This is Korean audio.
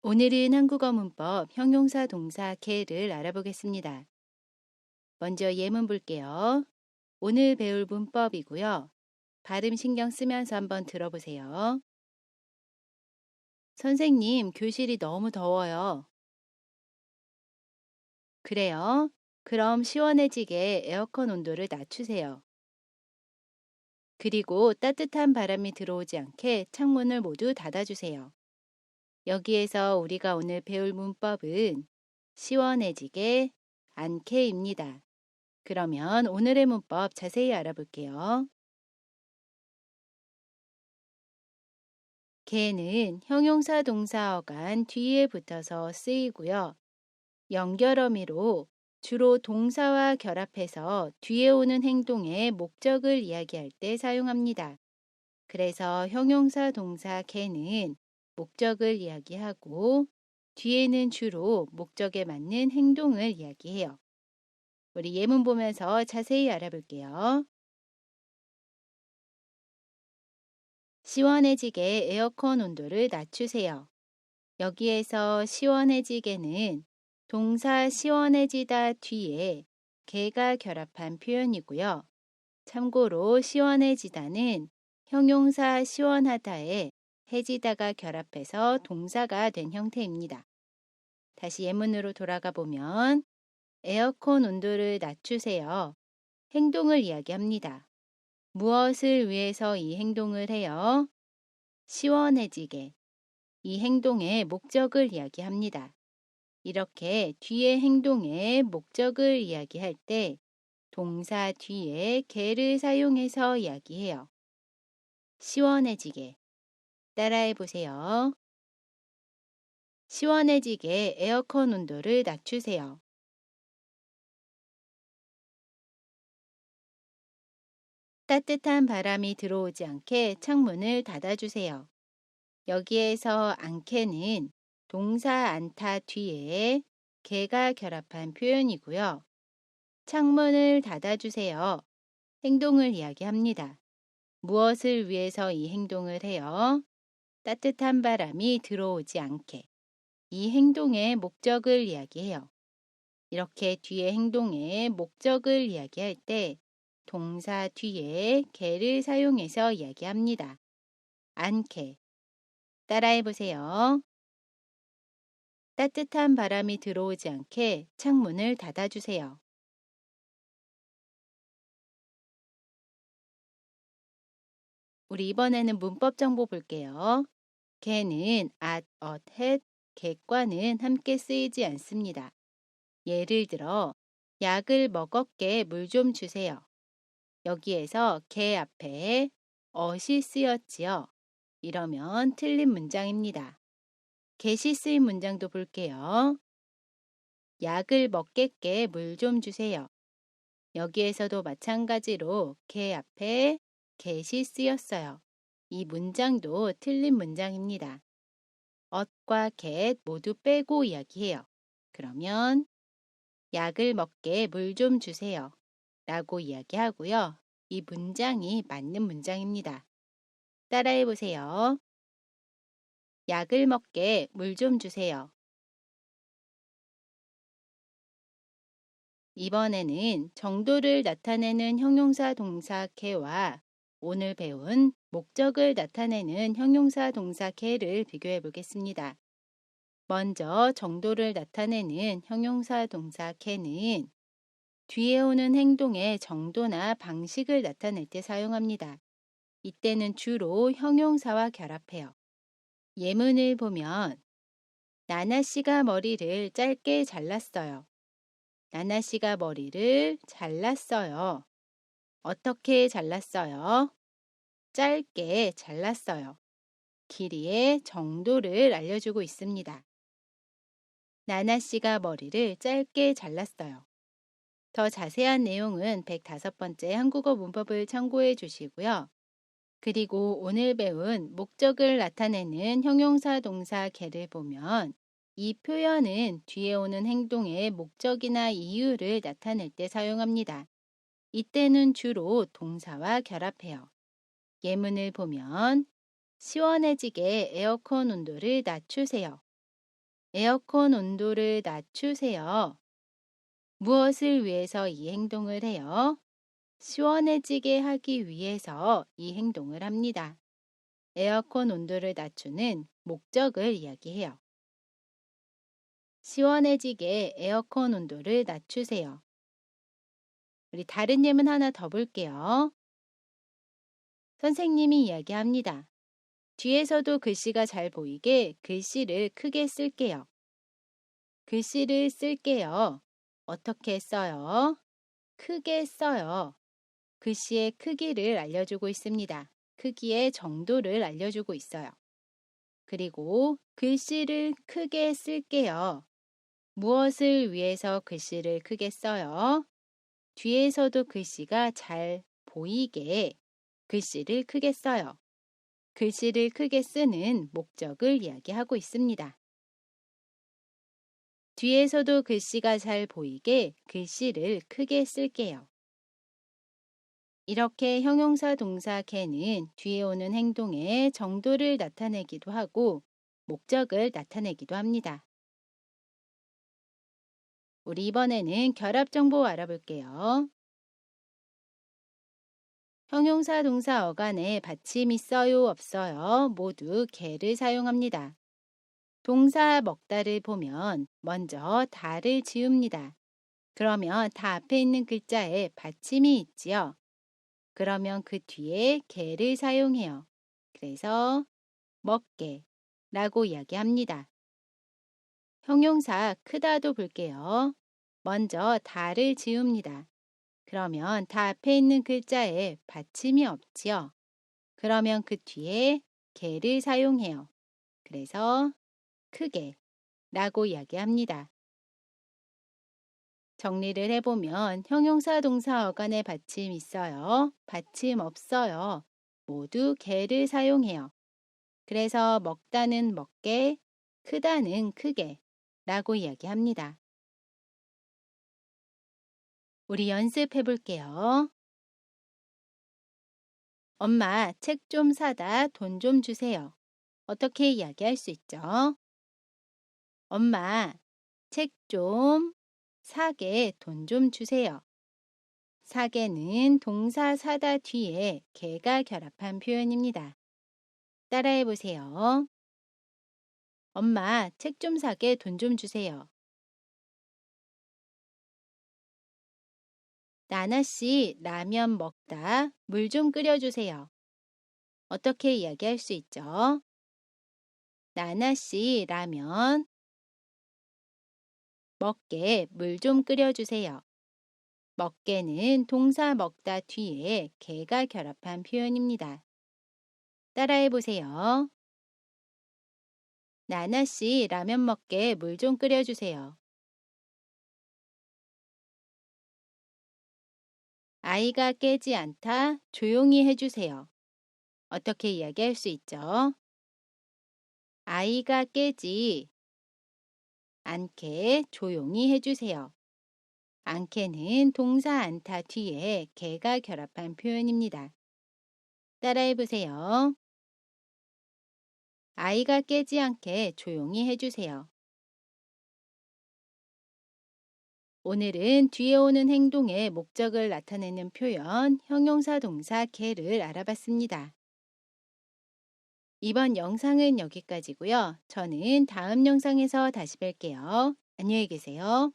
오늘은 한국어 문법 형용사 동사 개를 알아보겠습니다. 먼저 예문 볼게요. 오늘 배울 문법이고요. 발음 신경 쓰면서 한번 들어보세요. 선생님, 교실이 너무 더워요. 그래요? 그럼 시원해지게 에어컨 온도를 낮추세요. 그리고 따뜻한 바람이 들어오지 않게 창문을 모두 닫아주세요. 여기에서 우리가 오늘 배울 문법은 시원해지게 않게입니다. 그러면 오늘의 문법 자세히 알아볼게요. 개는 형용사 동사 어간 뒤에 붙어서 쓰이고요. 연결어미로 주로 동사와 결합해서 뒤에 오는 행동의 목적을 이야기할 때 사용합니다. 그래서 형용사 동사 개는 목적을 이야기하고 뒤에는 주로 목적에 맞는 행동을 이야기해요. 우리 예문 보면서 자세히 알아볼게요. 시원해지게 에어컨 온도를 낮추세요. 여기에서 시원해지게는 동사 시원해지다 뒤에 개가 결합한 표현이고요. 참고로 시원해지다는 형용사 시원하다에 해지다가 결합해서 동사가 된 형태입니다. 다시 예문으로 돌아가 보면 에어컨 온도를 낮추세요. 행동을 이야기합니다. 무엇을 위해서 이 행동을 해요? 시원해지게. 이 행동의 목적을 이야기합니다. 이렇게 뒤에 행동의 목적을 이야기할 때 동사 뒤에 개를 사용해서 이야기해요. 시원해지게. 따라해 보세요. 시원해지게 에어컨 온도를 낮추세요. 따뜻한 바람이 들어오지 않게 창문을 닫아주세요. 여기에서 않게는 동사 않다 뒤에 개가 결합한 표현이고요. 창문을 닫아주세요. 행동을 이야기합니다. 무엇을 위해서 이 행동을 해요? 따뜻한 바람이 들어오지 않게. 이 행동의 목적을 이야기해요. 이렇게 뒤에 행동의 목적을 이야기할 때 동사 뒤에 개를 사용해서 이야기합니다. 않게. 따라해 보세요. 따뜻한 바람이 들어오지 않게 창문을 닫아주세요. 우리 이번에는 문법 정보 볼게요. 개는 at, at, had, 객과는 함께 쓰이지 않습니다. 예를 들어 약을 먹었게 물 좀 주세요. 여기에서 개 앞에 ot이 쓰였지요. 이러면 틀린 문장입니다. get이 쓰인 문장도 볼게요. 약을 먹겠게 물 좀 주세요. 여기에서도 마찬가지로 개 앞에 get이 쓰였어요. 이 문장도 틀린 문장입니다. ot과 get 모두 빼고 이야기해요. 그러면 약을 먹게 물 좀 주세요. 라고 이야기하고요. 이 문장이 맞는 문장입니다. 따라해 보세요. 약을 먹게 물 좀 주세요. 이번에는 정도를 나타내는 형용사 동사 개와 오늘 배운 목적을 나타내는 형용사 동사 개를 비교해 보겠습니다. 먼저 정도를 나타내는 형용사 동사 개는 뒤에 오는 행동의 정도나 방식을 나타낼 때 사용합니다. 이때는 주로 형용사와 결합해요. 예문을 보면 나나 씨가 머리를 짧게 잘랐어요. 나나 씨가 머리를 잘랐어요. 어떻게 잘랐어요? 짧게 잘랐어요. 길이의 정도를 알려주고 있습니다. 나나 씨가 머리를 짧게 잘랐어요. 더 자세한 내용은 105번째 한국어 문법을 참고해 주시고요. 그리고 오늘 배운 목적을 나타내는 형용사 동사 개를 보면 이 표현은 뒤에 오는 행동의 목적이나 이유를 나타낼 때 사용합니다. 이때는 주로 동사와 결합해요. 예문을 보면 시원해지게 에어컨 온도를 낮추세요. 에어컨 온도를 낮추세요. 무엇을 위해서 이 행동을 해요? 시원해지게 하기 위해서 이 행동을 합니다. 에어컨 온도를 낮추는 목적을 이야기해요. 시원해지게 에어컨 온도를 낮추세요. 우리 다른 예문 하나 더 볼게요. 선생님이 이야기합니다. 뒤에서도 글씨가 잘 보이게 글씨를 크게 쓸게요. 글씨를 쓸게요. 어떻게 써요? 크게 써요. 글씨의 크기를 알려주고 있습니다. 크기의 정도를 알려주고 있어요. 그리고 글씨를 크게 쓸게요. 무엇을 위해서 글씨를 크게 써요? 뒤에서도 글씨가 잘 보이게 글씨를 크게 써요. 글씨를 크게 쓰는 목적을 이야기하고 있습니다. 뒤에서도 글씨가 잘 보이게 글씨를 크게 쓸게요. 이렇게 형용사 동사 can은 뒤에 오는 행동의 정도를 나타내기도 하고 목적을 나타내기도 합니다. 우리 이번에는 결합 정보 알아볼게요. 형용사 동사 어간에 받침 있어요, 없어요? 모두 개를 사용합니다. 동사 먹다를 보면 먼저 다를 지웁니다. 그러면 다 앞에 있는 글자에 받침이 있지요. 그러면 그 뒤에 개를 사용해요. 그래서 먹게 라고 이야기합니다. 형용사 크다도 볼게요. 먼저 다를 지웁니다. 그러면 다 앞에 있는 글자에 받침이 없지요. 그러면 그 뒤에 개를 사용해요. 그래서 크게 라고 이야기합니다. 정리를 해보면 형용사 동사 어간에 받침 있어요. 받침 없어요. 모두 개를 사용해요. 그래서 먹다는 먹게, 크다는 크게 라고 이야기합니다. 우리 연습해 볼게요. 엄마, 책 좀 사다 돈 좀 주세요. 어떻게 이야기할 수 있죠? 엄마, 책 좀 사게 돈 좀 주세요. 사게는 동사 사다 뒤에 개가 결합한 표현입니다. 따라해 보세요. 엄마, 책 좀 사게 돈 좀 주세요. 나나씨, 라면 먹다 물 좀 끓여주세요. 어떻게 이야기할 수 있죠? 나나씨, 라면 먹게 물 좀 끓여주세요. 먹게는 동사 먹다 뒤에 개가 결합한 표현입니다. 따라해 보세요. 나나씨, 라면 먹게 물 좀 끓여주세요. 아이가 깨지 않다 조용히 해주세요. 어떻게 이야기할 수 있죠? 아이가 깨지 않게 조용히 해주세요. 않게는 동사 않다 뒤에 개가 결합한 표현입니다. 따라해 보세요. 아이가 깨지 않게 조용히 해주세요. 오늘은 뒤에 오는 행동의 목적을 나타내는 표현, 형용사 동사 개를 알아봤습니다. 이번 영상은 여기까지고요. 저는 다음 영상에서 다시 뵐게요. 안녕히 계세요.